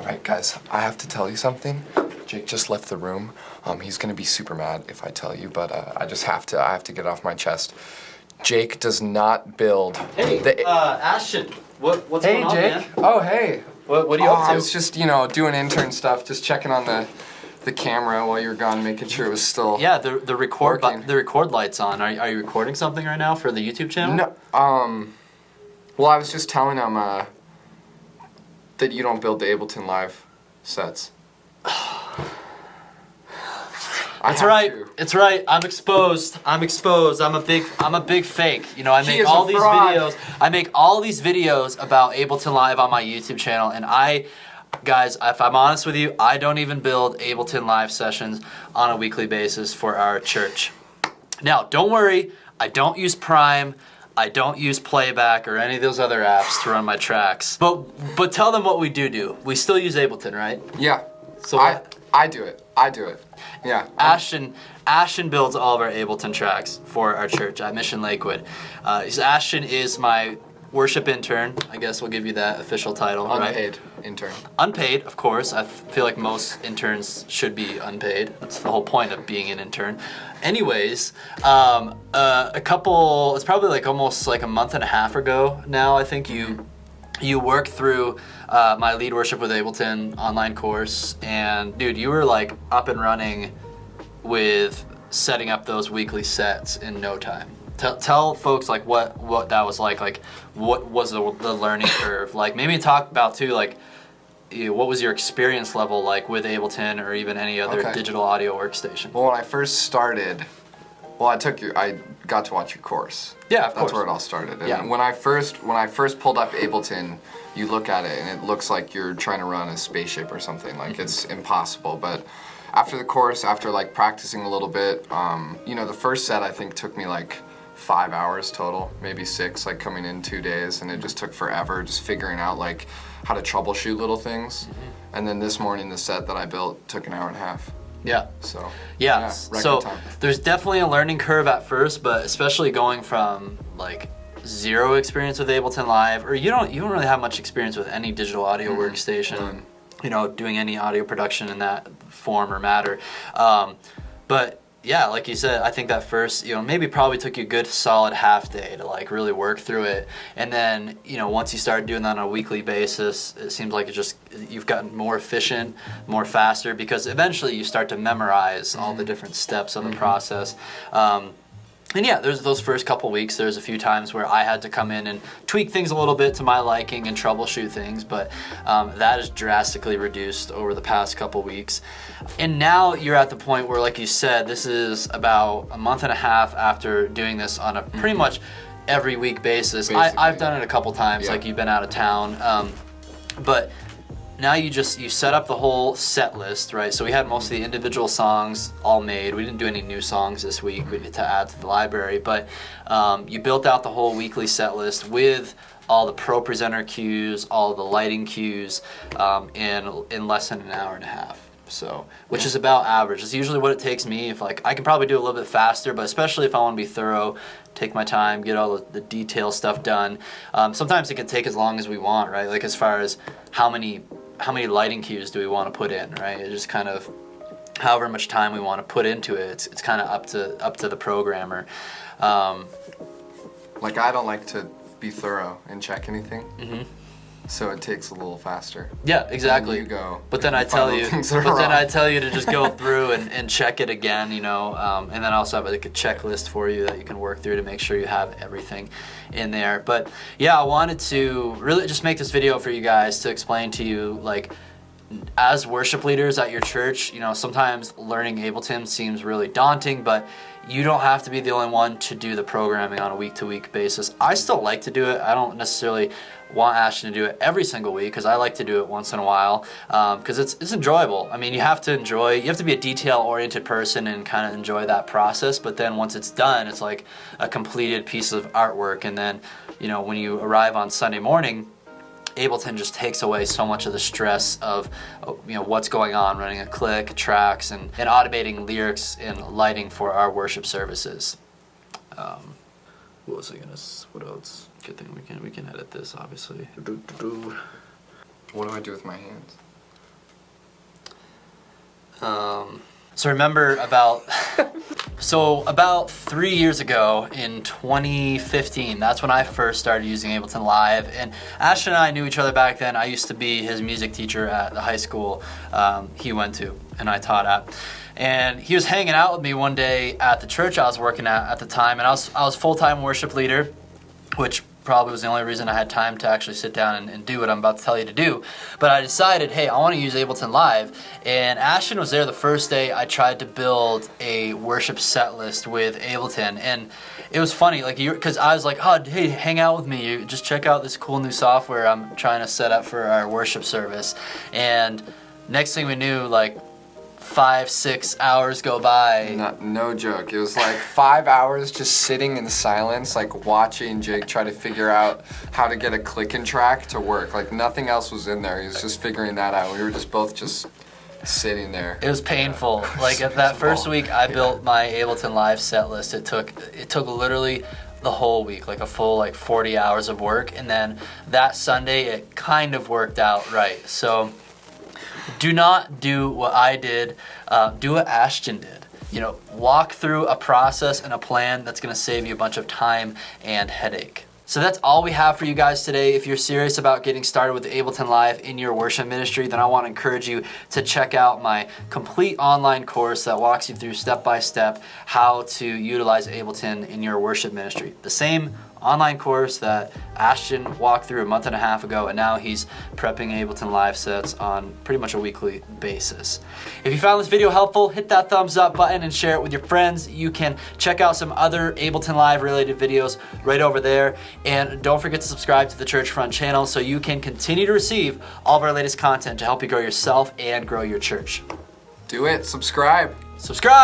Alright guys, I have to tell you something. Jake just left the room. He's gonna be super mad if I tell you, but I have to get it off my chest. Jake does not build. Hey, Ashton, what's going on, Jake. man? Oh, hey. What are you up to? I was just, doing intern stuff, just checking on the camera while you were gone, making sure it was still the record light's on. Are you recording something right now for the YouTube channel? No. Well, I was just telling him that you don't build the Ableton Live sets. It's right. It's right. I'm exposed. I'm a big fake. You know, I make all these videos. I make all these videos about Ableton Live on my YouTube channel, and guys, if I'm honest with you, I don't even build Ableton Live sessions on a weekly basis for our church. Now, don't worry. I don't use Prime. I don't use Playback or any of those other apps to run my tracks. But tell them what we do. We still use Ableton, right? Yeah. So I do it. Yeah. Ashton builds all of our Ableton tracks for our church at Mission Lakewood. Ashton is my worship intern. I guess we'll give you that official title, Unpaid right? intern. Unpaid, of course. I feel like most interns should be unpaid. That's the whole point of being an intern. Anyways, it's probably like almost like a month and a half ago now, I think you worked through my Lead Worship with Ableton online course, and dude, you were like up and running with setting up those weekly sets in no time. Tell folks like what that was like what was the learning curve like. Maybe talk about too like what was your experience level like with Ableton or even any other digital audio workstation. Well, when I first started, I got to watch your course. Yeah, of course. That's where it all started. And yeah. when I first pulled up Ableton, you look at it and it looks like you're trying to run a spaceship or something. Like it's impossible. But after the course, after like practicing a little bit, the first set I think took me like 5 hours total, maybe 6, like coming in 2 days, and it just took forever just figuring out like how to troubleshoot little things. And then this morning the set that I built took an hour and a half. Yeah. So so time. There's definitely a learning curve at first, but especially going from like zero experience with Ableton Live, or you don't really have much experience with any digital audio workstation, doing any audio production in that form or matter. But yeah, like you said, I think that first, maybe probably took you a good solid half day to like really work through it. And then, once you start doing that on a weekly basis, it seems like you've gotten more efficient, more faster, because eventually you start to memorize all the different steps of the process. And yeah, there's those first couple weeks, there's a few times where I had to come in and tweak things a little bit to my liking and troubleshoot things, but that is drastically reduced over the past couple weeks. And now you're at the point where, like you said, this is about a month and a half after doing this on a pretty much every week basis. I've done it a couple times, like you've been out of town, but now you set up the whole set list, right? So we had most of the individual songs all made. We didn't do any new songs this week to add to the library, but you built out the whole weekly set list with all the pro presenter cues, all the lighting cues, in less than an hour and a half. So, which is about average. It's usually what it takes me. If I can probably do a little bit faster, but especially if I want to be thorough, take my time, get all the detail stuff done. Sometimes it can take as long as we want, right? Like as far as how many lighting cues do we want to put in, right? It's just kind of however much time we want to put into it. It's kind of up to the programmer. Like I don't like to be thorough and check anything. So it takes a little faster. Yeah, exactly. And you go. But then I tell you to just go through and check it again, and then I also have like a checklist for you that you can work through to make sure you have everything in there. But yeah, I wanted to really just make this video for you guys to explain to you, like, as worship leaders at your church, sometimes learning Ableton seems really daunting, but you don't have to be the only one to do the programming on a week-to-week basis. I still like to do it. I don't necessarily want Ashton to do it every single week, because I like to do it once in a while, because it's enjoyable. I mean, you have to be a detail-oriented person and kind of enjoy that process, but then once it's done, it's like a completed piece of artwork. And then, when you arrive on Sunday morning, Ableton just takes away so much of the stress of what's going on, running a click, tracks, and automating lyrics and lighting for our worship services. What else? Good thing we can edit this, obviously. What do I do with my hands? So remember about 3 years ago in 2015, that's when I first started using Ableton Live. And Ashton and I knew each other back then. I used to be his music teacher at the high school he went to and I taught at. And he was hanging out with me one day at the church I was working at the time, and I was full-time worship leader, which probably was the only reason I had time to actually sit down and do what I'm about to tell you to do. But I decided, hey, I want to use Ableton Live. And Ashton was there the first day I tried to build a worship set list with Ableton. And it was funny, like, because I was like, oh, hey, hang out with me. You just check out this cool new software I'm trying to set up for our worship service. And next thing we knew, like, 5-6 hours go by. No joke. It was like 5 hours just sitting in silence, like watching Jake try to figure out how to get a clicking track to work. Like nothing else was in there. He was just figuring that out. We were just both just sitting there. It was painful. Like that first week I built my Ableton Live set list. It took literally the whole week, like a full 40 hours of work. And then that Sunday it kind of worked out right. So do not do what I did, do what Ashton did. You know, walk through a process and a plan that's gonna save you a bunch of time and headache. So that's all we have for you guys today. If you're serious about getting started with Ableton Live in your worship ministry, then I want to encourage you to check out my complete online course that walks you through step-by-step how to utilize Ableton in your worship ministry. The same online course that Ashton walked through a month and a half ago, and now he's prepping Ableton Live sets on pretty much a weekly basis. If you found this video helpful, hit that thumbs up button and share it with your friends. You can check out some other Ableton Live related videos right over there. And don't forget to subscribe to the Churchfront channel so you can continue to receive all of our latest content to help you grow yourself and grow your church. Do it. Subscribe. Subscribe!